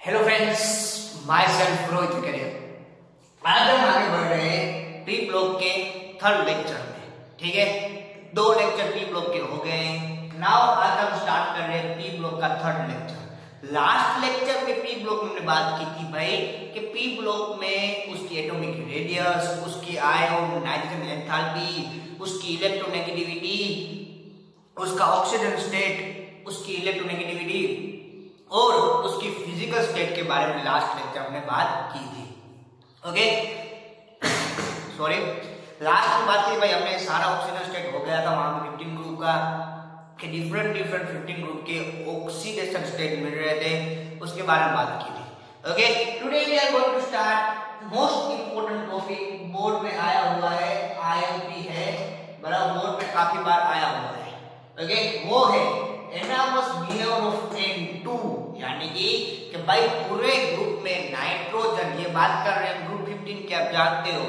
Hello friends, my self Rohit career. आज हम आगे बढ़ रहे हैं पी ब्लॉक के थर्ड लेक्चर में। ठीक है, 2 लेक्चर पी ब्लॉक के हो गए। नाउ आज हम स्टार्ट कर रहे हैं पी ब्लॉक का थर्ड लेक्चर। लास्ट लेक्चर में पी ब्लॉक में हमने बात की थी भाई कि पी ब्लॉक में उसकी एटॉमिक रेडियस, उसकी आयन नाइट्रोजन एंथैल्पी, उसकी इलेक्ट्रोनेगेटिविटी, उसका ऑक्सीजन स्टेट, उसकी इलेक्ट्रोनेगेटिविटी और उसकी फिजिकल स्टेट के बारे में लास्ट लेक्चर हमने बात की थी। ओके सॉरी, लास्ट में बात की भाई हमने सारा ऑक्सीजन स्टेट हो गया था वहां पे 15 ग्रुप का कि डिफरेंट 15 ग्रुप के ऑक्सीडेशन स्टेट मिल रहे थे, उसके बारे में बात की थी। Okay, today we are going to start most important topic. Board में आया हुआ है, आईएमपी है, बराबर, बोर्ड में काफी बार आया हुआ है। ओके, वो है एनामस बिहेवियर ऑफ N2, यानी कि भाई पूरे ग्रुप में नाइट्रोजन, ये बात कर रहे हैं ग्रुप 15 के, आप जानते हो।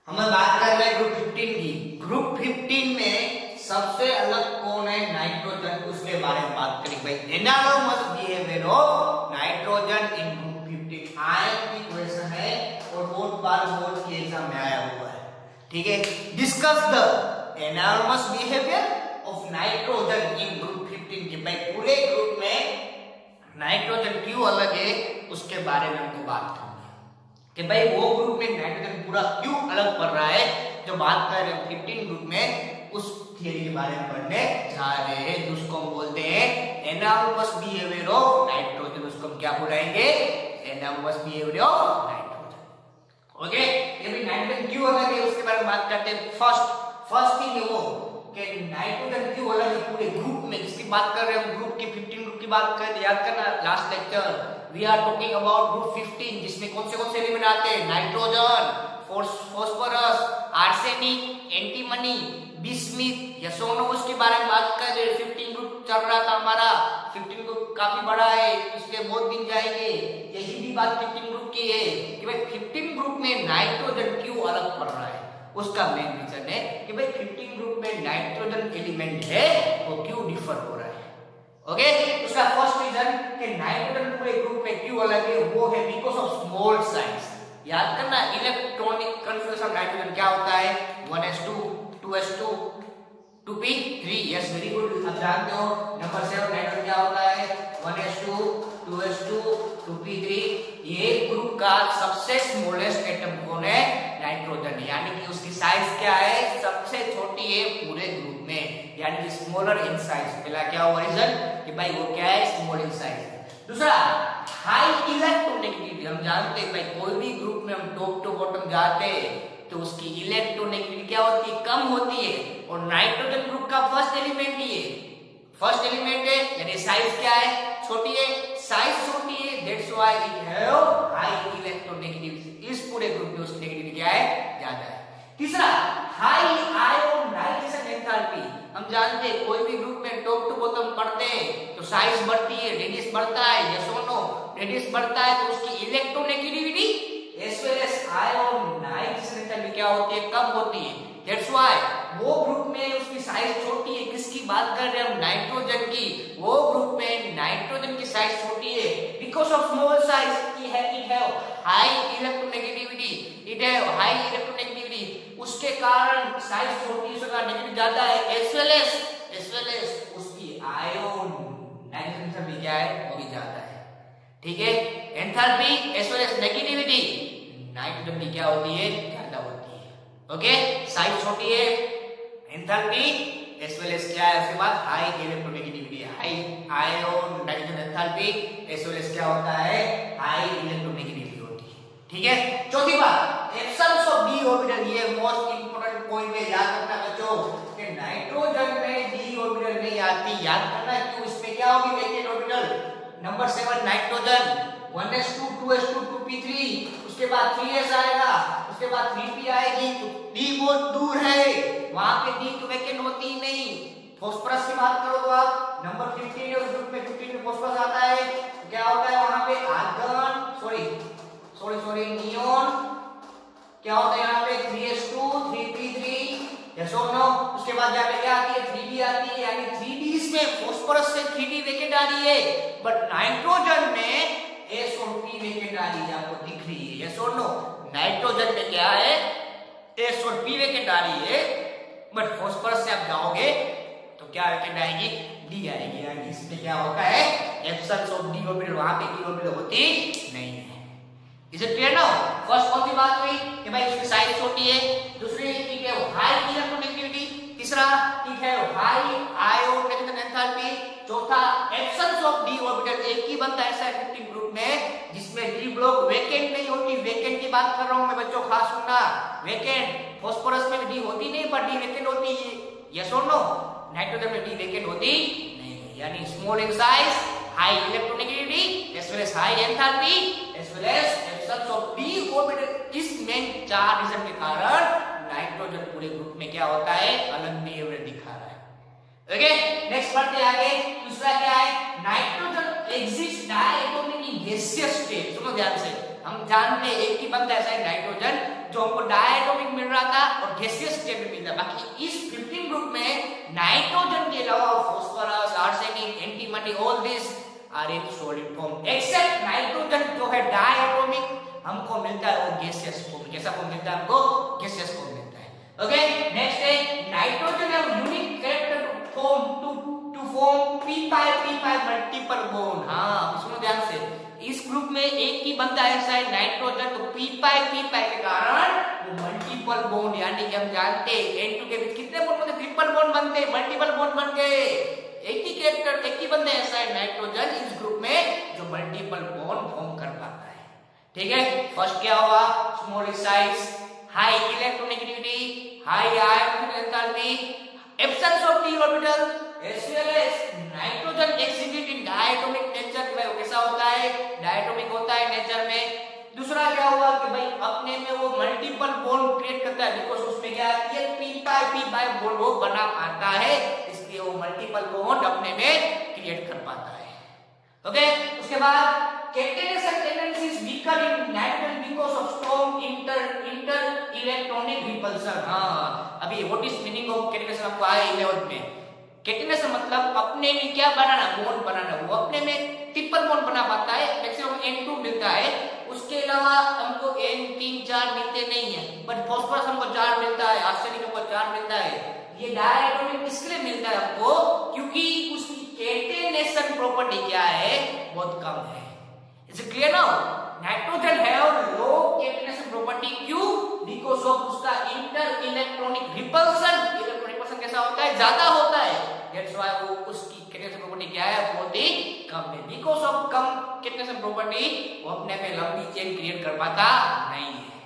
हम बात कर रहे हैं ग्रुप 15 की। ग्रुप 15 में सबसे अलग कौन है? नाइट्रोजन, उसके बारे में बात करेंगे भाई। Anomalous behaviour of nitrogen in group 15 IMP question है और बहुत बार बोर्ड के एग्जाम में आया हुआ है। ठीक है, discuss the एनार्मस behaviour of nitrogen in group 15 के। भाई पूरे ग्रुप में नाइट्रोजन क्यों अलग है उसके बारे में हमको बात करनी है कि भाई वो ग्रुप में नाइट्रोजन पूरा क्यों अलग पड़ रहा है। जो बात कर रहे हैं 15 ग्रुप में, उस थियरी के बारे में पढ़ने जा रहे हैं, जिसको हम बोलते हैं एनार्मस बिहेवियर ऑफ नाइट्रोजन। उसको हम क्या बुलाएंगे? एनार्मस बिहेवियर ऑफ नाइट्रोजन। ओके, ये भी नाइट्रोजन क्यों अलग है उसके बारे में बात करते हैं। फर्स्ट थिंग वो कि नाइट्रोजन क्यों अलग है पूरे ग्रुप में, जिसकी बात कर रहे हैं हम ग्रुप की 15 ग्रुप की बात कर, याद करना last lecture we are talking about group 15, जिसमें कौन से एलिमेंट आते हैं? Nitrogen, phosphorus, arsenic, antimony, bismuth, यशोनो, उसके बारे में बात कर रहे हैं। 15 ग्रुप चल रहा था हमारा, 15 ग्रुप काफी बड़ा है, इसलिए बहुत दिन जाएंगे। यही भी बात 15 ग्रुप की है कि भाई 15 ग्रुप में नाइट्रोजन क्यों अलग पड़ रहा है। उसका मेन रीजन है कि भाई 15 ग्रुप में नाइट्रोजन एलिमेंट है वो क्यों डिफर हो रहा है। ओके, उसका फर्स्ट रीजन कि नाइट्रोजन पूरे ग्रुप में क्यों अलग है वो है बिकॉज ऑफ स्मॉल साइज। याद करना, इलेक्ट्रॉनिक कन्फिगरेशन नाइट्रोजन क्या होता है? 1s2, 2s2, 2p3। Yes, very good, आप जानते हो। नंबर 7 नाइट्रोजन क्या होता है? 1s2, 2s2, 2p3। ये ग्रुप का सबसे स्मॉलेस्ट एटम कौन है? नाइट्रोजन, यानी कि उसकी साइज क्या है? सबसे छोटी है पूरे ग्रुप में, यानी कि स्मॉलर इन साइज। पहला क्या हुआ रीजन कि भाई वो क्या है? Small in size. दूसरा, हाई इलेक्ट्रोनेगेटिविटी। हम जानते हैं भाई कोई भी ग्रुप में हम टॉप टू बॉटम जाते हैं तो उसकी इलेक्ट्रोनेगेटिविटी क्या होती है? कम होती है। और नाइट्रोजन ग्रुप का फर्स्ट एलिमेंट ही है, फर्स्ट एलिमेंट है, यानी साइज क्या है? छोटी है, साइज छोटी है, that's why it have high electronegativity. इस पूरे ग्रुप में उसकी नेगेटिविटी क्या है? ज्यादा है। तीसरा, हाई आयोनाइजेशन एंथैल्पी। हम जानते हैं कोई भी ग्रुप में टॉप टू बॉटम पढ़ते हैं तो साइज बढ़ती है, रेडियस बढ़ता है, यस और नो, रेडियस बढ़ता है तो उसकी electronegativity as well as ionization enthalpy क्या होती है? कम होती है। दैट्स व्हाई वो ग्रुप में उसकी साइज छोटी है। किसकी बात कर रहे हैं हम? नाइट्रोजन की। वो ग्रुप में नाइट्रोजन की साइज छोटी है because of small size. It have high electronegativity, it have high electronegativity, उसके कारण साइज छोटी, उसका नेगेटिव ज्यादा है। एज वेल एज उसकी आयन नाइट्रोजन भी क्या है? वो भी ज्यादा है। ठीक है, enthalpy as well as negativity nitrogen की क्या होती है? ज्यादा होती है। ओके, साइज छोटी है, एंथैल्पी एज वेल एज क्या है? उसके बाद high electronegativity, high ionization enthalpy as well as क्या होता है? हाई इलेक्ट्रोनेगेटिविटी होती है। ठीक है, चौथी बात, एब्सेंस ऑफ डी ऑर्बिटल। ये मोस्ट इंपोर्टेंट पॉइंट है, याद रखना बच्चों कि नाइट्रोजन में डी ऑर्बिटल नहीं आती। याद करना क्यों? इसमें क्या होगी? Vacant orbital. Number 7 nitrogen 1s2, 2s2, 2p3, उसके बाद 3s आएगा, उसके बाद 3p आएगी, तो डी बहुत दूर है, वहां पे डी तो वेकेंट होती ही नहीं। फास्फोरस की बात करो तो आप नंबर 15 है, उस ग्रुप में 15 में फास्फोरस आता है, तो क्या होता है वहां पे? आर्गन, सॉरी नियोन, क्या होता है यहाँ पे? 3s2, 3p3, यस और नो। उसके बाद यहाँ पे क्या आती है? 3d आती है, यानी 3d इसमें फॉस्फोरस से 3D वैकेंट आ रही है, बट नाइट्रोजन में S और P वैकेंट आ रही है, आपको दिख रही है, यस और नो? नाइट्रोजन में क्या है, S और P वैकेंट आ रही है, बट फॉस्फोरस से आप जाओगे तो क्या वैकेंट आएगी, D आएगी। यानी इसमें क्या होता है, एब्सेंस ऑफ D ऑर्बिटल, वहां पे D ऑर्बिटल होती नहीं है। Is it clear now? First कौन सी बात हुई कि भाई इसकी साइज छोटी है, दूसरी ठीक है हाई इलेक्ट्रोनेगेटिविटी, तीसरा ठीक है हाई आयोन एंथैल्पी, चौथा एब्सेंस ऑफ D ऑर्बिटल। एक ही बनता है ऐसा 15 ग्रुप में जिसमें D ब्लॉक वैकेंट नहीं होती। वैकेंट की बात कर रहा हूं मैं बच्चों, खास सुनना, वैकेंट फॉस्फोरस में D होती नहीं पर D वैकेंट होती है, यस और नो? नाइट्रोजन में D वैकेंट होती नहीं है। यानी small in size, high electronegativity as well as high enthalpy as well as absence of D orbital. इस मेन 4 रीजन के कारण नाइट्रोजन पूरे ग्रुप में क्या होता है, अलग बिहेवियर दिखा रहा है। ओके, नेक्स्ट बढ़ते आगे। दूसरा क्या है, nitrogen exist diatomic in gaseous state. सुनो ध्यान से, हम जानते हैं एक ही बनता है ऐसा नाइट्रोजन जो हमको डायटोमिक मिल रहा था और गैसियस स्टेट में मिल रहा। बाकी इस 15 ग्रुप में नाइट्रोजन के अलावा phosphorus, arsenic, antimony, all this are in solid form, except nitrogen जो है डायटोमिक हमको मिलता है वो गैसियस फॉर्म। कैसा फॉर्म मिलता है हमको, गैसियस फॉर्म मिलता है। ओके, नेक्स्ट है nitrogen have unique character to form p5 multiple bond. हां सुनो ध्यान से, इस ग्रुप में एक ही बनता है ऐसा है नाइट्रोजन, तो p5 के कारण वो मल्टीपल बॉन्ड, यानी कि हम जानते हैं N2 के बीच कितने बॉन्ड बनते, ट्रिपल बॉन्ड बनते, मल्टीपल बॉन्ड बन गए। एक ही कैरेक्टर, एक ही बनता है ऐसा है नाइट्रोजन इस ग्रुप में जो मल्टीपल बॉन्ड फॉर्म कर पाता है। ठीक है, फर्स्ट क्या होगा, small size, high electronegativity, high ion enthalpy, absence of D orbital as well as nitrogen exhibit in diatomic nature. भाई कैसा होता है, डायटोमिक होता है नेचर में। दूसरा क्या हुआ कि भाई अपने में वो मल्टीपल बॉन्ड क्रिएट करता है, बिकॉज़ उसमें क्या है, ये p5 बॉन्ड वो बना पाता है, इसलिए वो मल्टीपल बॉन्ड अपने में क्रिएट कर पाता है। ओके, उसके बाद catenation tendency is weaker in nitrogen because of strong inter electronic repulsion। हाँ, अभी what is meaning of catenation आपको आया 11th में। catenation मतलब अपने में क्या बनाना, बॉन्ड बनाना। वो अपने में ट्रिपल बॉन्ड बना पाता है, मैक्सिमम N2 मिलता है, उसके अलावा हमको N3 4 मिलते नहीं है, बट फॉस्फोरस हमको 4 मिलता है, आर्सेनिक हमको 4 मिलता है। ये डायटोमिक इसलिए मिलता है आपको क्योंकि उसकी catenation प्रॉपर्टी क्या है, बहुत कम है। Is it clear now? Nitrogen have low catenation property, क्यों? Because of उसका inter electronic repulsion। Electron repulsion कैसा होता है, ज्यादा होता है, that's why वो उसकी catenation property क्या है, बहुत ही कम है। Because of come catenation property वो अपने में लंबी चेन क्रिएट कर पाता नहीं है।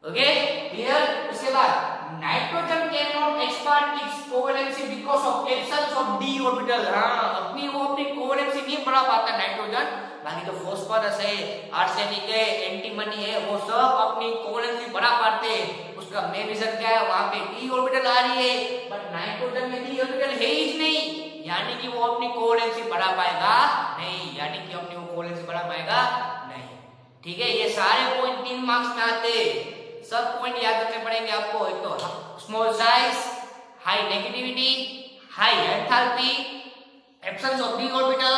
Okay, clear? उसके बाद nitrogen cannot expand its covalency because of absence of D orbital। हाँ, अपनी कोवेलेंसी नहीं बढ़ा पाता नाइट्रोजन। बाकी जो फॉस्फोरस है, आर्सेनिक है, एंटीमनी है, वो सब अपनी कोवेलेंसी बढ़ा पाते हैं। उसका मेन रीजन क्या है, वहां पे D ऑर्बिटल आ रही है, बट नाइट्रोजन में D ऑर्बिटल है ही नहीं, यानी कि वो अपनी कोवेलेंसी बढ़ा पाएगा नहीं, यानी कि अपनी वो कोवेलेंसी बढ़ा पाएगा नहीं। ठीक है, ये सारे पॉइंट 3 मार्क्स में आते, सब पॉइंट याद रखने पड़ेंगे आपको। एक तो small size, high negativity, high enthalpy, absence of D orbital,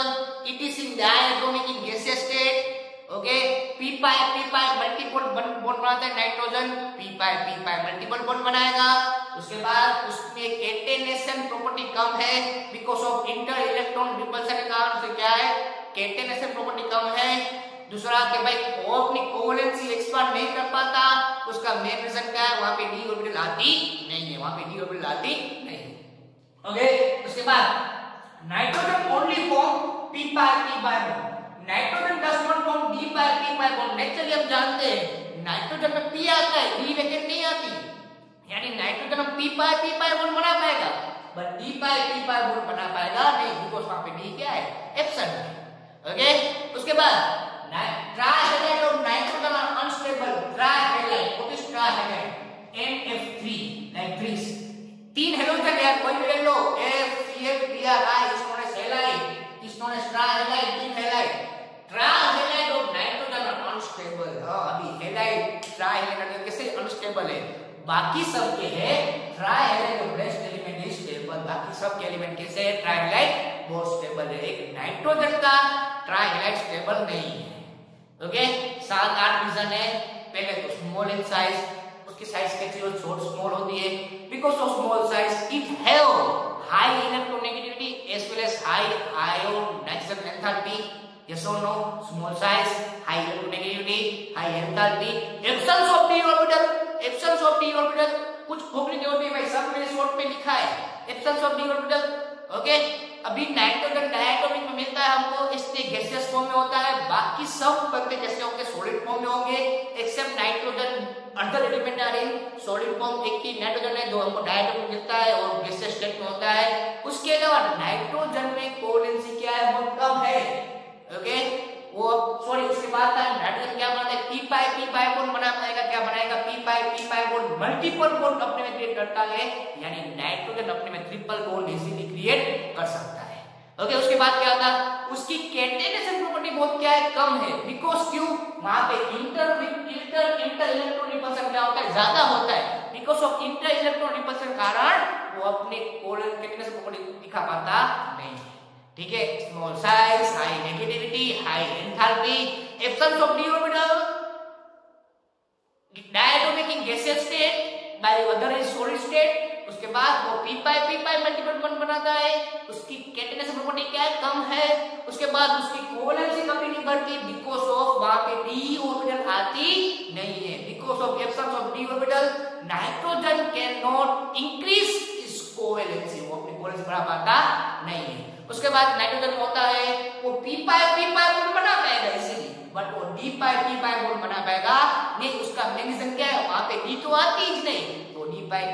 it is in diatomic in gaseous state. Okay, p5 multiple bond बनाता है नाइट्रोजन, p5 मल्टीपल बॉन्ड बनाएगा। उसके बाद उसमें catenation प्रॉपर्टी कम है because of inter electron repulsion के कारण। उससे क्या है, catenation प्रॉपर्टी कम है। दूसरा कि भाई वो अपनी कोवेलेंसी एक्सपांड नहीं कर पाता, उसका मेन रीजन क्या है, वहां पे D ऑर्बिटल आती नहीं है, वहां पे D ऑर्बिटल आती नहीं। ओके, उसके बाद nitrogen only form p5 bond, nitrogen does not form d5 bond. Naturally हम जानते हैं नाइट्रोजन में p आता है, D वैकेंट नहीं आती, यानी नाइट्रोजन हम p5 बॉन्ड बना पाएगा, बट d5 बॉन्ड बना पाएगा नहीं, बिकॉज़ वहां पे D क्या है, एब्सेंट है। ओके, उसके बाद trihalide of nitrogen are unstable. Trihalide, what is trihalide, NF3 like this. 3 halogen यार, कोई भी ले लो, FCFBRI is known as halide, is known as trihalide, 3 halide. Trihalide of nitrogen are unstable. हां, अभी हैलाइड ट्राइहैलाइड कैसे अनस्टेबल है, बाकी सब के है trihalide of best element is stable, बाकी सबके एलिमेंट कैसे है, ट्राइहैलाइड बहुत स्टेबल है। एक नाइट्रोजन का ट्राइहैलाइड स्टेबल नहीं है। ओके, 7-8 रीजन है। पहले तो स्मॉल इन साइज, उसकी साइज कैसी हो, छोट स्मॉल होती है। Because of small size it have high electronegativity as well as high ionization enthalpy. Yes or no? Small size, high electronegativity, high enthalpy, absence of d orbital, absence of d orbital। कुछ खोखली जोड़ भी भाई सब में short में लिखा है absence of d orbital। Okay, अभी नाइट्रोजन डायटोमिक में मिलता है हमको, इसलिए गैसियस फॉर्म में होता है। बाकी सब बनते कैसे होंगे, सॉलिड फॉर्म में होंगे, except nitrogen other element are in solid form. एक ही नाइट्रोजन है जो हमको डायटोमिक मिलता है और गैसियस स्टेट में होता है। उसके अलावा नाइट्रोजन में कोवैलेंसी क्या है, बहुत कम है। ओके, वो सॉरी उसके बाद था नाइट्रोजन क्या बनाता है, पी पाई बॉन्ड बना पाएगा। क्या बनाएगा, P pi bond, multiple bond अपने में क्रिएट करता है। यानी नाइट्रोजन अपने में ट्रिपल बॉन्ड इजीली क्रिएट कर सकता है। ओके, उसके बाद क्या था, उसकी कैटेनेशन प्रॉपर्टी बहुत क्या है, कम है। बिकॉज क्यों, वहां पे इंटर इलेक्ट्रॉन रिपल्सन क्या होता है, ज्यादा होता है। Because of inter electron repulsion कारण वो अपने कोवैलेंट कैटेनेशन प्रॉपर्टी दिखा पाता नहीं है। ठीक है, small size, high negativity, high enthalpy, absence of d orbital, diatomic in gaseous state by other is solid state. उसके बाद वो पी पाई मल्टीपल बॉन्ड बनाता है। उसकी कैटेनेशन प्रॉपर्टी क्या है, कम है। उसके बाद उसकी कोवैलेंसी कभी नहीं बढ़ती बिकॉज ऑफ वहां पे डी ऑर्बिटल आती नहीं है। Because of absence of d orbital nitrogen can not increase its covalency, वो अपनी कोवैलेंसी बढ़ा पाता नहीं है। उसके बाद नाइट्रोजन होता है वो पी पाई बॉन्ड बना पाएगा इजीली, बट वो डी पाई बॉन्ड बना पाएगा नहीं। उसका मैग्नीशियम क्या है, वहां पे डी तो आती ही नहीं, तो डी पाई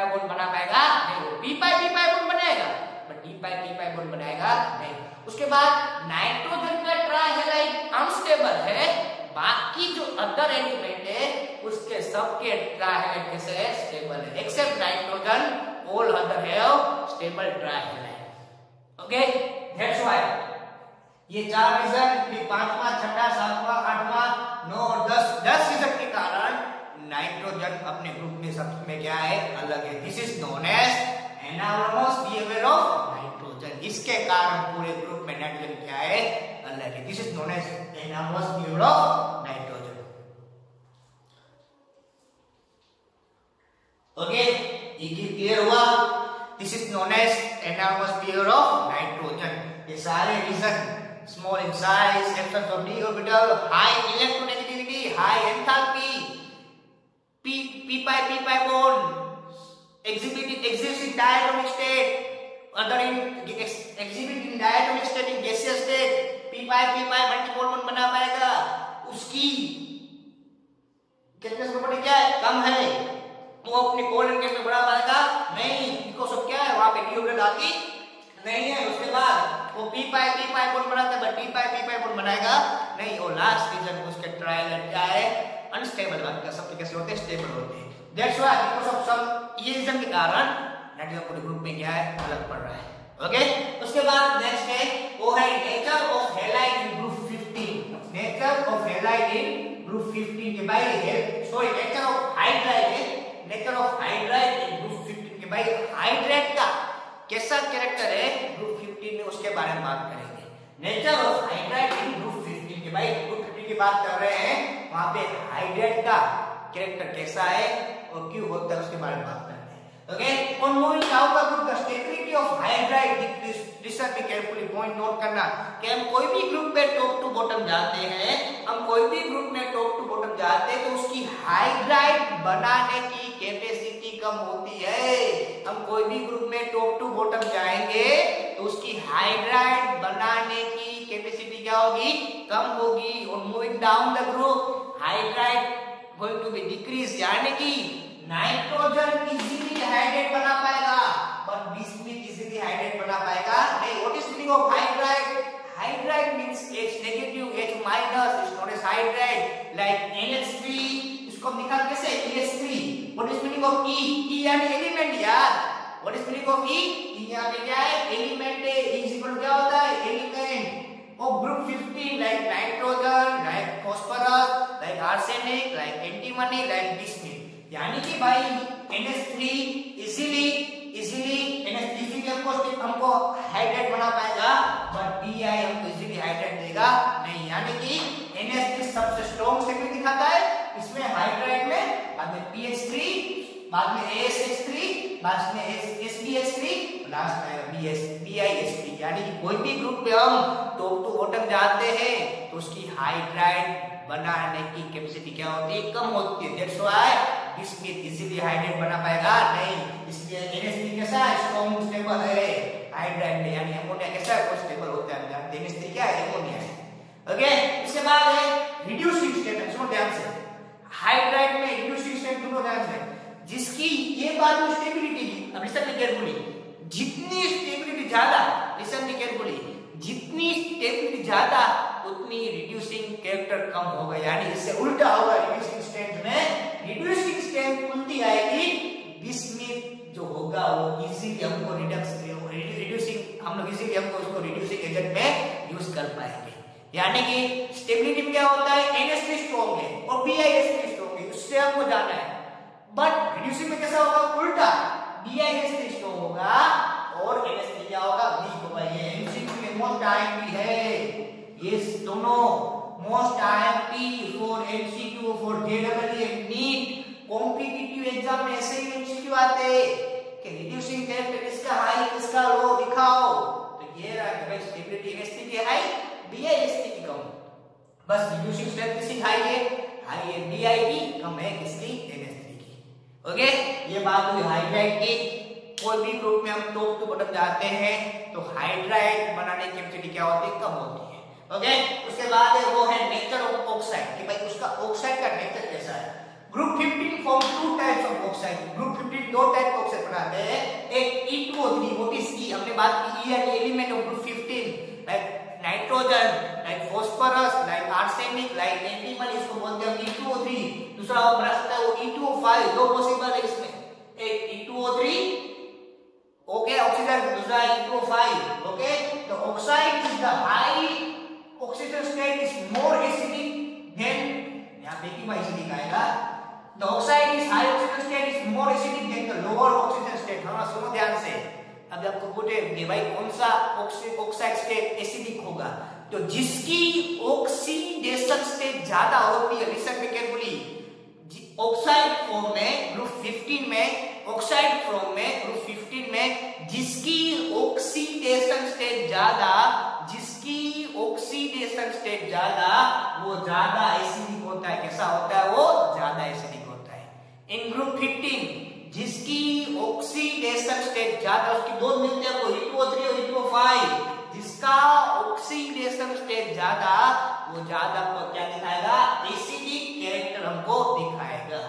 बॉन्ड बना पाएगा नहीं। वो पी पाई बॉन्ड बनाएगा बट डी पाई बॉन्ड बनाएगा नहीं। उसके बाद नाइट्रोजन का ट्राइहैलाइड अनस्टेबल है। बाकी जो अदर एलिमेंट है उसके सबके ट्राइहैलाइड कैसे है, स्टेबल है। Except nitrogen, all other have stable trihalide. Okay, that's why ये 4 रीजन, फिर 5वां, 6वां, 7वां, 8वां, 9 और 10 रीजन के कारण नाइट्रोजन अपने ग्रुप में सब में क्या है, अलग है। This is known as anomalous behaviour of nitrogen. इसके कारण पूरे ग्रुप में नाइट्रोजन क्या है, अलग है। This is known as anomalous behaviour of nitrogen. Okay, ये क्लियर हुआ। This is known as anomalous behaviour of nitrogen. ये सारे reason, small in size, absence of d orbital, high electronegativity, high enthalpy, p pi bond, exhibit in diatomic state, other in exhibit in diatomic state in gaseous state, p pi multiple bond बना पाएगा। उसकी catenation property क्या है, कम है। वो अपने covalent case में बढ़ा पाएगा नहीं, बिकॉज़ ऑफ क्या है, वहां पे डी ऑर्बिटल आती नहीं है। उसके बाद वो पी पाई बॉन्ड बनाता है बट डी पाई बॉन्ड बनाएगा नहीं। और लास्ट रीजन उसके ट्राइहैलाइड क्या है, अनस्टेबल। बाकी सब कैसे होते हैं, स्टेबल होते हैं। That's why because of some ये रीजन के कारण नाइट्रोजन पूरे ग्रुप में क्या है, अलग पड़ रहा है। ओके, उसके बाद नेक्स्ट है वो है nature of halide in group 15। Nature of halide in group 15 के भाई है, सॉरी नेचर ऑफ हाइड्राइड है। Nature of hydride in group 15 के भाई हाइड्राइड का कैसा कैरेक्टर है ग्रुप 15 में, उसके बारे में बात करेंगे। Nature of hydride in group 15 के भाई ग्रुप 15 की बात कर रहे हैं, वहां पे हाइड्राइड का कैरेक्टर कैसा है और क्यों होता है उसके बारे में बात करते हैं। Okay, on moving out of group the stability of hydride decrease. Listen be carefully, point note करना कि हम कोई भी ग्रुप में टॉप टू बॉटम जाते हैं, हम कोई भी ग्रुप में टॉप टू बॉटम जाते हैं तो उसकी हाइड्राइड बनाने की कैपेसिटी कम होती है। हम कोई भी ग्रुप में टॉप टू बॉटम जाएंगे तो उसकी हाइड्राइड बनाने की कैपेसिटी क्या होगी, कम होगी। On moving down the group hydride going to be decrease, यानी कि नाइट्रोजन इजीली हाइड्रेट बना पाएगा but बिस्मिथ इजीली हाइड्रेट बना पाएगा नहीं। What is meaning of hydride? Hydride means H negative, H minus is not as hydride like NH3। इसको निकाल कैसे, EH3। What is meaning of E? E यानी element यार। What is meaning of E? E यहां पे क्या है, element है। E इज इक्वल क्या होता है, element of group 15 like nitrogen, like phosphorus, like arsenic, like antimony, like bismuth। यानी कि भाई NH3 इजीली BSH3, लास्ट में SBH3, लास्ट में BIH3। यानी कि कोई भी ग्रुप में हम टॉप टू बॉटम जाते हैं तो उसकी हाइड्राइड बनाने की कैपेसिटी क्या होती है, कम होती है। That's why bismuth easily hydride बना पाएगा नहीं, इसलिए NH3 कैसा है, स्ट्रॉन्ग स्टेबल है हाइड्राइड में। यानी अमोनिया कैसा है, स्टेबल होता है। NH3 क्या है, अमोनिया है। ओके, इसके बाद है रिड्यूसिंग स्टेट। सुनो ध्यान से, हाइड्राइड में रिड्यूसिंग स्टेट दोनों ध्यान से, जिसकी ये बात है स्टेबिलिटी की। अब लिसन मी केयरफुली, जितनी स्टेबिलिटी ज्यादा, लिसन मी केयरफुली, जितनी स्टेबिलिटी ज्यादा उतनी रिड्यूसिंग कैरेक्टर कम होगा। यानी इससे उल्टा होगा, रिड्यूसिंग स्टेट में रिड्यूसिंग स्टेट उल्टी आएगी, बिस्मिथ जो होगा वो इजीली हमको रिड्यूसिंग, हम लोग इजीली हमको उसको रिड्यूसिंग एजेंट में यूज कर पाएंगे। यानी कि स्टेबिलिटी में क्या होता है, NH3 स्ट्रॉन्ग है और BIH3 स्ट्रॉन्ग है, उससे हमको जाना है। बट रिड्यूसिंग में कैसा होगा, उल्टा, BIH3 स्ट्रॉन्ग होगा और NH3 क्या होगा, वीक होगा। ये MCQ में मोस्ट आईएमपी है, ये दोनों most IMP for MCQ for JEE and NEET. Competitive exam में ऐसे ही MCQ आते कि रिड्यूसिंग कैरेक्टर किसका हाई किसका लो दिखाओ, तो ये रहा कि भाई स्टेबिलिटी NH3 की हाई, BIH3 की कम। बस रिड्यूसिंग स्ट्रेंथ किसकी हाई है, DI की कम है, किसकी, NH3 की। ओके, ये बात हुई हाइड्राइड की। कोई भी ग्रुप में हम टॉप टू बॉटम जाते हैं तो हाइड्राइड बनाने की कैपेसिटी क्या होती है, कम होती है। ओके, उसके बाद है वो है नेचर ऑफ ऑक्साइड, कि भाई उसका ऑक्साइड का नेचर कैसा है। Group 15 form two types of oxide. Group 15 दो टाइप के ऑक्साइड बनाते हैं, एक E2O3, व्हाट इज ई, हमने बात की ई element of group 15, like nitrogen, like phosphorus, like arsenic, like antimony, इसको बोलते हैं E2O3। दूसरा वो बना सकता है वो E2O5, दो पॉसिबल है इसमें, एक E2O3 ओके ऑक्सीजन, दूसरा E2O5। ओके, तो oxide is the high oxygen state is more acidic then, यहां पे की एसिडिक आएगा, the oxide is high oxygen state is more acidic then the lower oxygen state. हाँ सुनो ध्यान से, अब आपको पूछे भाई कौन सा ऑक्साइड स्टेट एसिडिक होगा, तो जिसकी ऑक्सीडेशन स्टेट ज्यादा होती है। Listen me carefully, oxide form में ग्रुप 15 में, ऑक्साइड फॉर्म में ग्रुप 15 में जिसकी ऑक्सीडेशन स्टेट ज्यादा, जिसकी ऑक्सीडेशन स्टेट ज्यादा, वो ज्यादा एसिडिक होता है। कैसा होता है, वो ज्यादा एसिडिक होता है। इन ग्रुप 15 जिसकी ऑक्सीडेशन स्टेट ज्यादा, उसकी दो मिलते हैं, वो E2O3 और E2O5। जिसका ऑक्सीडेशन स्टेट ज्यादा, वो ज्यादा क्या दिखाएगा, एसिडिक कैरेक्टर हमको दिखाएगा।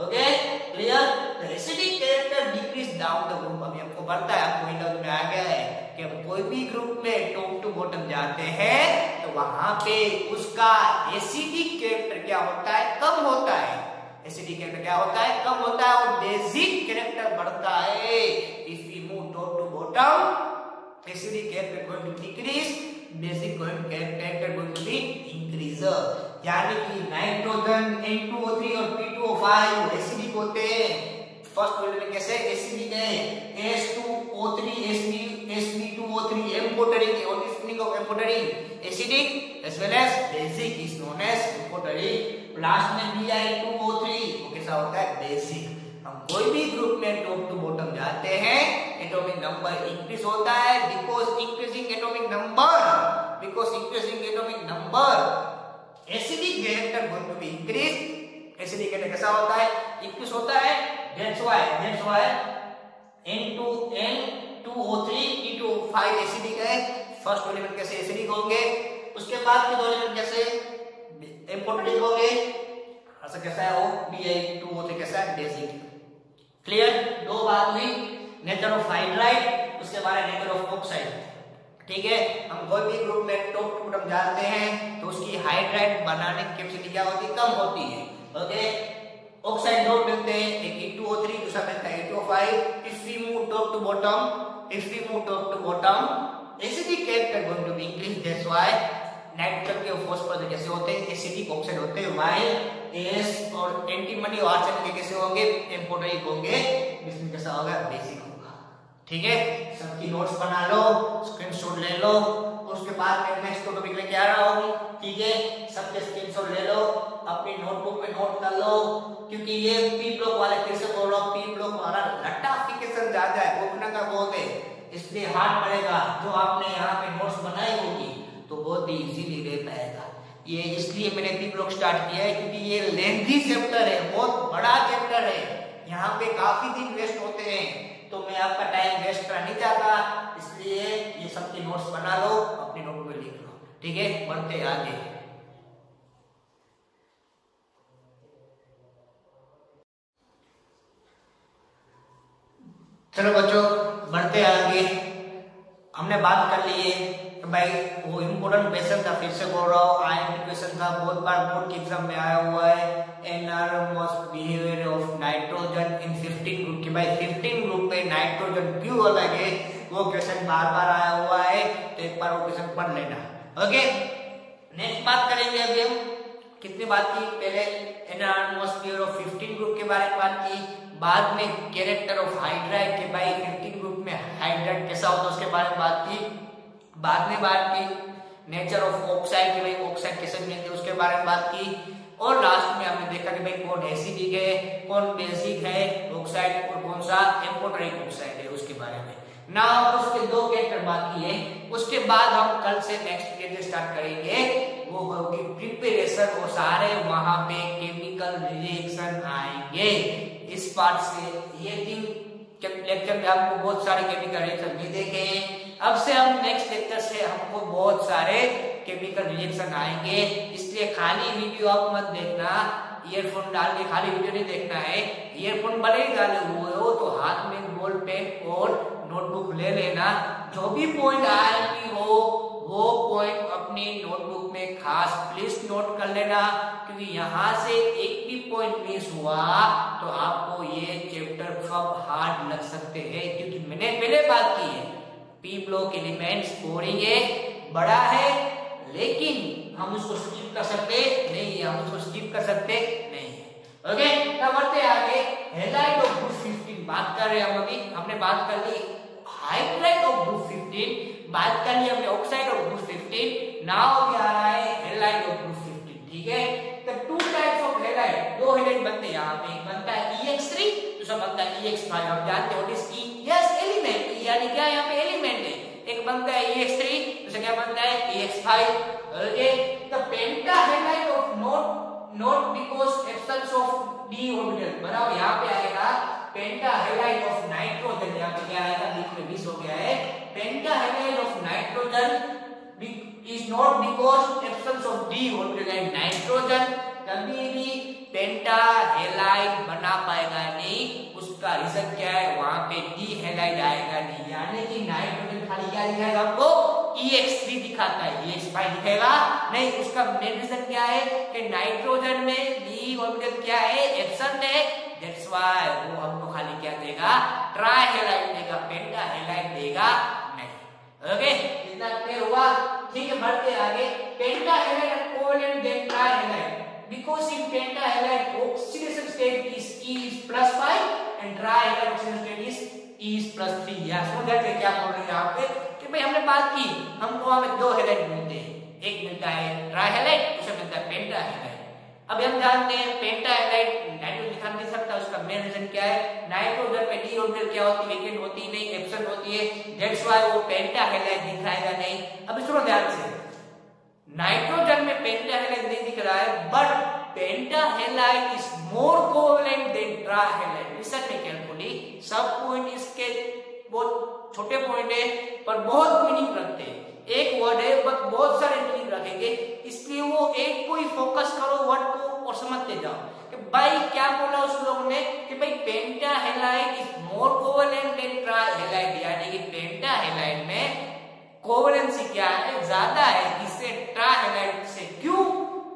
Okay, clear. Acidic character decrease down the group. अभी हमको बढ़ता है, आपको इंडोज में आ गया है कि हम कोई भी ग्रुप में टॉप टू बॉटम जाते हैं तो वहां पे उसका एसिडिक कैरेक्टर क्या होता है, कम होता है। एसिडिक कैरेक्टर क्या होता है, कम होता है, और बेसिक कैरेक्टर बढ़ता है। If we move top to bottom, acidic character going to decrease, basic character going to be increase। यानी कि नाइट्रोजन, N2O3 और P2O5 एसिडिक होते हैं। फर्स्ट वर्ड में कैसे एसिडिक है, H2O3, Sp2O3 amphoteric. What is meaning of amphoteric, acidic as well as basic is known as amphoteric. Last में Bi2O3 वो कैसा होता है, बेसिक। हम कोई भी ग्रुप में टॉप टू बॉटम जाते हैं, एटॉमिक नंबर इंक्रीज होता है, because increasing atomic number acidic character going to be increase. Acidic character कैसा होता है, इंक्रीज होता है। That's why N2O3 P2O5 acidic है। फर्स्ट एलिमेंट कैसे एसिडिक होंगे, उसके बाद के दो एलिमेंट कैसे एम्फोटेरिक होंगे, ऐसा कैसा है वो Bi2O3 कैसा है, बेसिक। क्लियर, दो बात हुई, नेचर ऑफ हाइड्राइड, उसके बाद नेचर ऑफ ऑक्साइड। ठीक है, हम कोई भी ग्रुप में टॉप टू बॉटम जाते हैं तो उसकी हाइड्राइड बनाने की कैपेसिटी क्या होती है, कम होती है। ओके, ऑक्साइड दो मिलते हैं, एक E2O3, दूसरा मिलता है E2O5। If we move top to bottom, acidic character going to be increase. That's why nitrogen के फॉस्फोरस कैसे होते हैं, एसिडिक ऑक्साइड होते हैं, while एस और एंटीमनी और आर्सेनिक कैसे होंगे, एम्फोटेरिक होंगे। इसमें कैसा होगा, बेसिक होगा। ठीक है, सबकी नोट्स बना लो, स्क्रीनशॉट ले लो, उसके बाद मैं नेक्स्ट टॉपिक लेके आ रहा हूँ। ठीक है, सबके स्क्रीनशॉट ले लो, अपनी नोटबुक में नोट कर लो, क्योंकि ये पी ब्लॉक वाले फिर से बोल रहा हूँ, पी ब्लॉक वाला रट्टाफिकेशन ज्यादा है, घोषणा का बहुत है, इसलिए हार्ड पड़ेगा। जो आपने यहाँ पे नोट्स बनाई होगी तो बहुत ही इजीली रह पाएगा। ये इसलिए मैंने पी ब्लॉक स्टार्ट किया है क्योंकि ये लेंथी चैप्टर है, बहुत बड़ा चैप्टर है, यहाँ पे काफी दिन वेस्ट होते हैं, तो मैं आपका टाइम वेस्ट करना नहीं चाहता, इसलिए ये सबके नोट्स बना लो, अपनी नोट में लिख लो। ठीक है, बढ़ते आगे। चलो बच्चों, बढ़ते आगे। हमने बात कर ली है भाई, वो इम्पोर्टेंट क्वेश्चन था, फिर से बोल रहा हूँ, आईएमपी क्वेश्चन था, बहुत बार बोर्ड के एग्जाम में आया हुआ है। Enormous behaviour of nitrogen in 15 group की, भाई 15 ग्रुप पे नाइट्रोजन क्यों अलग है, वो क्वेश्चन बार बार आया हुआ है, तो एक बार वो क्वेश्चन पढ़ लेना। ओके, नेक्स्ट बात करेंगे। अभी हम कितनी बात की, पहले एनॉर्मस बिहेवियर ऑफ 15 ग्रुप के बारे में बात की, बाद में कैरेक्टर ऑफ हाइड्राइड के भाई 15 ग्रुप में हाइड्राइड कैसा होता है उसके बारे में बात की, बाद में बात की नेचर ऑफ ऑक्साइड के भाई ऑक्साइड कैसे मिलते हैं उसके बारे में बात की, और लास्ट में हमने देखा कि भाई कौन एसिडिक है, कौन बेसिक है ऑक्साइड और कौन सा एम्फोटेरिक ऑक्साइड है उसके बारे में। ना उसके 2 कैरेक्टर बाकी है, उसके बाद हम कल से नेक्स्ट लेक्चर स्टार्ट करेंगे, वो होगी प्रिपरेशन, और सारे वहां पे केमिकल रिएक्शन आएंगे। इस पार्ट से ये 3 लेक्चर में आपको बहुत सारे केमिकल रिएक्शन नहीं देखे हैं, अब से हम नेक्स्ट लेक्चर से हमको बहुत सारे केमिकल रिएक्शन आएंगे, इसलिए खाली वीडियो आप मत देखना, ईयरफोन डाल के खाली वीडियो नहीं देखना है, ईयरफोन भले ही डाले हुए हो तो हाथ में बॉल पेन और नोटबुक ले लेना, जो भी पॉइंट आएंगी हो वो पॉइंट अपनी नोटबुक में खास प्लीज नोट कर लेना, क्योंकि यहाँ से एक भी पॉइंट मिस हुआ तो आपको ये चैप्टर कब हार्ड लग सकते हैं, क्योंकि मैंने पहले बात की है पी ब्लॉक एलिमेंट स्कोरिंग है, बड़ा है, लेकिन हम उसको स्किप कर सकते नहीं, हम उसको स्किप कर सकते नहीं है। ओके, तब बढ़ते आगे। हेलाइट ऑफ ग्रुप 15 बात कर रहे हैं हम अभी, हमने बात कर ली हाइड्राइड ऑफ ग्रुप 15, बात कर ली हमने ऑक्साइड ऑफ ग्रुप 15, नाउ क्या आ रहा है हेलाइट ऑफ ग्रुप 15। ठीक है, तो 2 टाइप्स ऑफ हेलाइट, 2 हेलाइट बनते हैं यहाँ पे, एक बनता है EX3, दूसरा बनता है EX5। हम जानते हो इसकी यस एलिमेंट, यानी क्या यहाँ पे एलिमेंट है, एक बनता है EX3, दूसरा क्या बनता है EX5। Okay, the penta halide of not because absence of d orbital, बनाओ यहाँ पे आएगा पेंटा हेलाइट ऑफ नाइट्रोजन, यहाँ पे क्या आएगा, बीच में मिस हो गया है, pentahalide of nitrogen is not because absence of d orbital and nitrogen कभी भी पेंटा हेलाइड बना पाएगा नहीं, उसका रीजन क्या है, वहां पे डी हेलाइड आएगा नहीं, यानी कि नाइट्रोजन खाली क्या दिखाएगा आपको, EX3 दिखाता है, EX5 दिखेगा नहीं। उसका मेन रीजन क्या है कि नाइट्रोजन में डी ऑर्बिटल क्या है, एब्सेंट है, दैट्स व्हाई वो हमको खाली क्या देगा, ट्राई हेलाइड देगा, पेंटा हेलाइड देगा नहीं। ओके, इतना क्लियर हुआ। ठीक है, बढ़ते आगे। Pentahalide covalent than trihalide, because in pentahalide oxidation state is E is +5 and trihalide oxidation state is E is +3। या समझ गए क्या बोल रहे हैं यहाँ पे कि भाई हमने बात की, हमको हमें 2 हेलाइड मिलते हैं, एक मिलता है ट्राइहेलाइड, दूसरा मिलता है पेंटाहेलाइड। अब हम जानते हैं पेंटाहेलाइड नाइट्रोजन दिखा नहीं सकता, उसका मेन रीजन क्या है, नाइट्रोजन पे डी ऑर्बिटल क्या होती है, वेकेंट होती ही नहीं, एब्सेंट होती है, दैट्स व्हाई वो पेंटाहेलाइड दिखाएगा नहीं। अब सुनो ध्यान से, नाइट्रोजन में पेंटाहेलाइड नहीं दिख रहा है, but pentahalide is more covalent than trihalide. Listen में केयरफुली, सब पॉइंट इसके बहुत छोटे पॉइंट है पर बहुत मीनिंग रखते हैं, एक वर्ड है बट बहुत सारे मीनिंग रखेंगे, इसलिए वो एक को ही फोकस करो वर्ड को और समझते जाओ कि भाई क्या बोला उस लोग ने कि भाई pentahalide is more covalent than trihalide, यानी कि पेंटाहेलाइड में कोवेलेंसी क्या है, ज्यादा है किससे, ट्राइहेलाइड से। क्यों,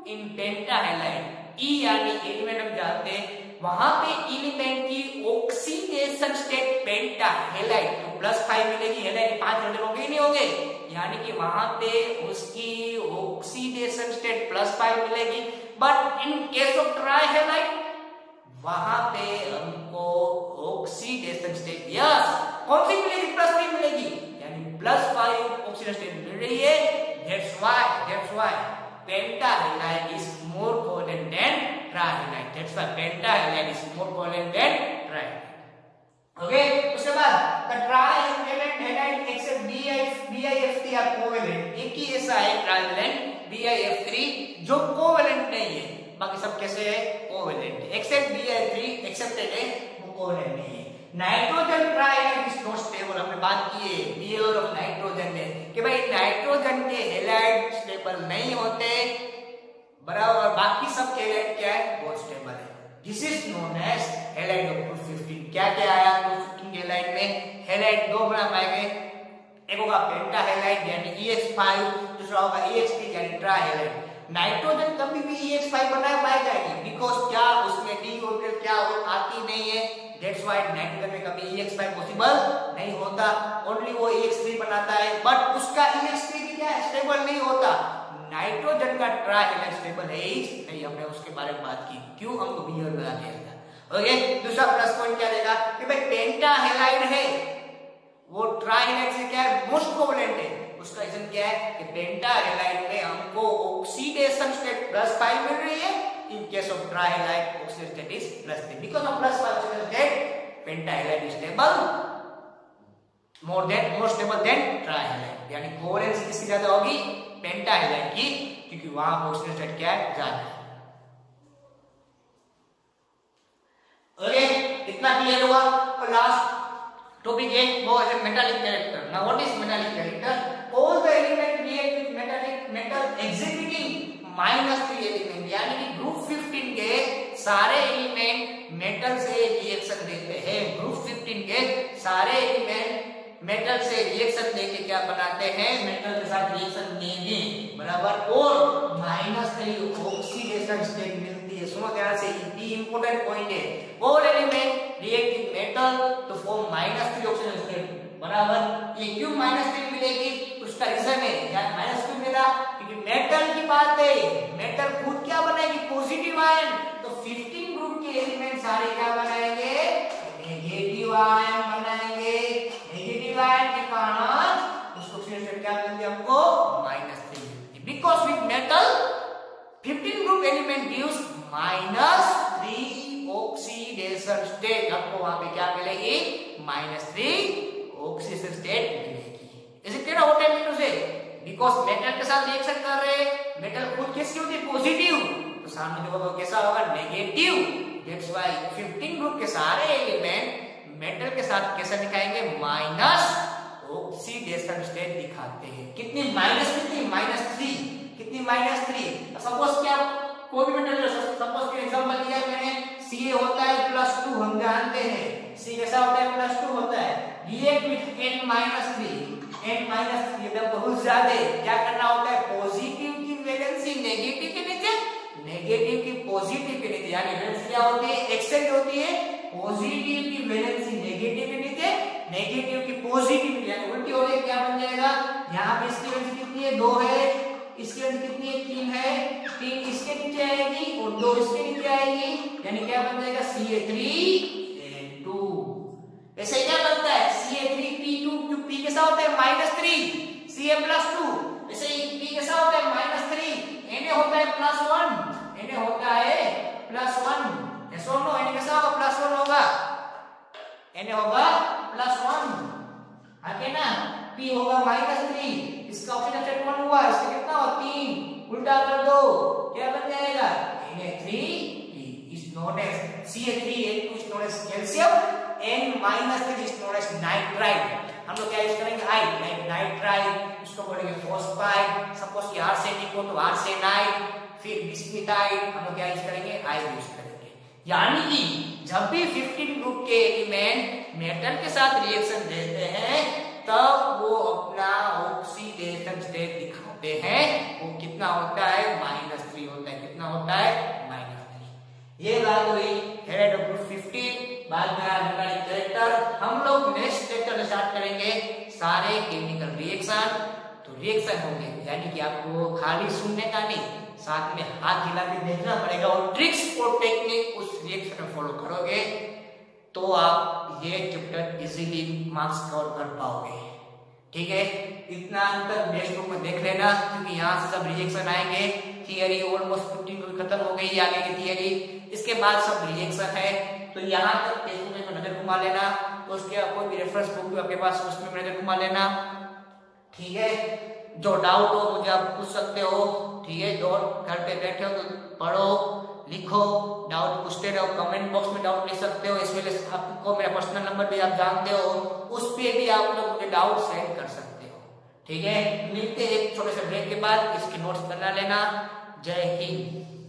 इन पेंटाहेलाइड ई यानी एलिमेंट हम जानते हैं, वहां पे एलिमेंट की ऑक्सीडेशन स्टेट पेंटाहेलाइड तो +5 मिलेगी, हेलाइड 5 होंगे होंगे नहीं होंगे, यानी कि वहां पे उसकी ऑक्सीडेशन स्टेट +5 मिलेगी। बट इन केस ऑफ ट्राइहेलाइड वहां पे हमको ऑक्सीडेशन स्टेट, यस कौन सी मिलेगी? +3 मिलेगी, यानी +5 ऑक्सीजन स्टेट मिल रही है। That's why pentahalide is more covalent than trihalide. That's why pentahalide is more covalent than trihalide. Okay, उसके बाद the trivalent halide except BIF3 are covalent. एक ही ऐसा है trivalent BIF3 जो covalent नहीं है, बाकी सब कैसे है? कोवेलेंट। एक्सेप्ट BI3 एक्सेप्टेड है, वो कोवेलेंट नहीं है। नाइट्रोजन ट्राइहाइड इज नॉट स्टेबल, हमने बात की है बिहेवियर ऑफ नाइट्रोजन में कि भाई नाइट्रोजन के हैलाइड स्टेबल नहीं होते, बराबर, बाकी सब के हैलाइड क्या है? बहुत स्टेबल है। This is known as halide of group 15। क्या क्या आया ग्रुप 15 के हैलाइड में? हैलाइड दो बना पाएंगे, एक होगा पेंटाहैलाइड यानी EX5, दूसरा होगा EX3 यानी ट्राइहैलाइड। नाइट्रोजन कभी भी EX5 बना पाया जाएगी, बिकॉज क्या उसमें डी ऑर्बिटल क्या आती नहीं है, दैट्स व्हाई नाइट्रोजन में कभी EX5 पॉसिबल नहीं होता, ओनली वो EX3 बनाता है, बट उसका EX3 भी क्या है? स्टेबल नहीं होता। नाइट्रोजन का ट्राइहैलाइड स्टेबल है ही नहीं, हमने उसके बारे में बात की, क्यों? हमको बिहेवियर बता दिया था। ओके, दूसरा प्लस पॉइंट क्या देगा कि भाई पेंटाहैलाइड है, वो ट्राइहैलाइड से क्या है? मोस्ट कोवेलेंट है। उसका रीजन क्या है कि पेंटाहैलाइड में हमको ऑक्सीडेशन स्टेट +5 मिल रही है, in case of trihalide oxidation state is +3। Because of +5 oxidation state pentahalide is stable more stable than trihalide, यानी कोवेलेंसी किसकी ज्यादा होगी? पेंटाहैलाइड की, क्योंकि वहां ऑक्सीडेशन स्टेट क्या है? ज्यादा है। ओके, इतना क्लियर हुआ। और लास्ट टॉपिक है वो है metallic character. Now what is metallic character? All the element react with metal exhibiting -3 element, यानी कि ग्रुप 15 के सारे एलिमेंट मेटल से रिएक्शन देते हैं। ग्रुप 15 के सारे एलिमेंट मेटल से रिएक्शन देके क्या बनाते हैं? मेटल के साथ रिएक्शन देंगे, बराबर, और -3 ऑक्सीडेशन स्टेट मिलती है। सुनो ध्यान से, ये इंपॉर्टेंट पॉइंट है। All element react with metal to form -3 oxidation state, बराबर। ये क्यों -3 मिलेगी? उसका रीजन है यार -2 मिला, क्योंकि मेटल की बात है, मेटल खुद क्या बनाएगी? Positive ion. तो 15 ग्रुप के एलिमेंट सारे क्या बनाएंगे? नेगेटिव आयन बनाएंगे। नेगेटिव आयन के कारण उसको ऑक्सीडेशन स्टेट क्या मिलती है? हमको -3। Because with metal 15 group element gives -3 oxidation state, हमको वहां पे क्या मिलेगी? -3 ऑक्सीडेशन स्टेट मिलेगी। इसे क्या होता है मेटल से? बिकॉज़ मेटल के साथ रिएक्शन कर रहे हैं, मेटल खुद किसकी होती है? पॉजिटिव, तो सामने जो होगा कैसा होगा? नेगेटिव। दैट्स व्हाई 15 ग्रुप के सारे एलिमेंट मेटल के साथ कैसा दिखाएंगे? माइनस ऑक्सीडेशन स्टेट दिखाते हैं। कितनी? -3। कितनी? -3। सपोज क्या कोई भी मेटल, सपोज के एग्जांपल लिया मैंने, Ca होता है +2, हम जानते हैं C कैसा होता है? +2 होता है। रिएक्ट विद N-3 एकदम बहुत ज्यादा, क्या करना होता है? पॉजिटिव की वैलेंसी नेगेटिव के नीचे, नेगेटिव की पॉजिटिव के नीचे, यानी वैलेंसी क्या होती है? एक्सचेंज होती है। पॉजिटिव की वैलेंसी नेगेटिव के नीचे, नेगेटिव की पॉजिटिव, यानी उल्टी हो गई, क्या बन जाएगा? यहाँ पे इसकी वैलेंसी कितनी है? 2 है, इसकी वैलेंसी कितनी है? 3 है, 3 इसके नीचे आएगी और 2 इसके नीचे आएगी, यानी क्या बन जाएगा? Ca3N2। ऐसे क्या बनता है? Ca3P2, जो P कैसा होता है? -3, Ca+2। ऐसे ही P कैसा होता है? -3, Na होता है +1, Na होता है +1। ऐसा नो, Na कैसा होगा? +1 होगा, Na होगा +1, आगे ना। P होगा -3, इसका ऑक्सीजन स्टेट 1 हुआ, इसका कितना हुआ? 3, उल्टा कर दो, क्या बन जाएगा? Na3P is known as Ca3N2 is known as calcium, N-3 is known as nitrite। हम लोग क्या यूज करेंगे? I, like nitrite, उसको बोलेंगे फॉस्फाइड। सपोज कि आर्सेनिक हो तो आर्सेनाइड, फिर बिस्मिथाइड, हम लोग क्या यूज करेंगे? I यूज करेंगे। यानी कि जब भी 15 ग्रुप के एलिमेंट मेटल के साथ रिएक्शन देते हैं, तब वो अपना ऑक्सीडेशन स्टेट दिखाते हैं। वो कितना होता है? -3 होता है। कितना होता है? -3। ये बात हुई हेड ऑफ ग्रुप 15। बाद में मेटालिक कैरेक्टर। हम लोग नेक्स्ट लेक्चर में स्टार्ट करेंगे सारे केमिकल रिएक्शन। तो रिएक्शन होंगे, यानी कि आपको खाली सुनने का नहीं, साथ में हाथ हिला के देखना पड़ेगा और ट्रिक्स और टेक्निक उस रिएक्शन में फॉलो करोगे तो आप ये चैप्टर इजीली मार्क्स कवर कर पाओगे। ठीक है, इतना अंतर नेक्स्ट बुक में देख लेना, क्योंकि यहाँ से सब रिजेक्शन आएंगे। थियरी ऑलमोस्ट 15 खत्म हो गई, आगे की थियरी, इसके बाद सब रिजेक्शन है। तो यहाँ तक टेक्स्ट में नजर घुमा लेना, तो उसके कोई भी रेफरेंस बुक भी आपके पास उसमें नजर घुमा लेना। ठीक है, जो डाउट हो मुझे आप पूछ सकते हो। ठीक है, जो घर पे बैठे हो तो पढ़ो, लिखो, डाउट पूछते रहो, कमेंट बॉक्स में डाउट लिख सकते हो। इसके लिए आपको मेरा पर्सनल नंबर भी आप जानते हो, उस पे भी आप लोग मुझे डाउट सेंड कर सकते हो। ठीक है, मिलते हैं एक छोटे से ब्रेक के बाद, इसके नोट्स बना लेना। जय हिंद।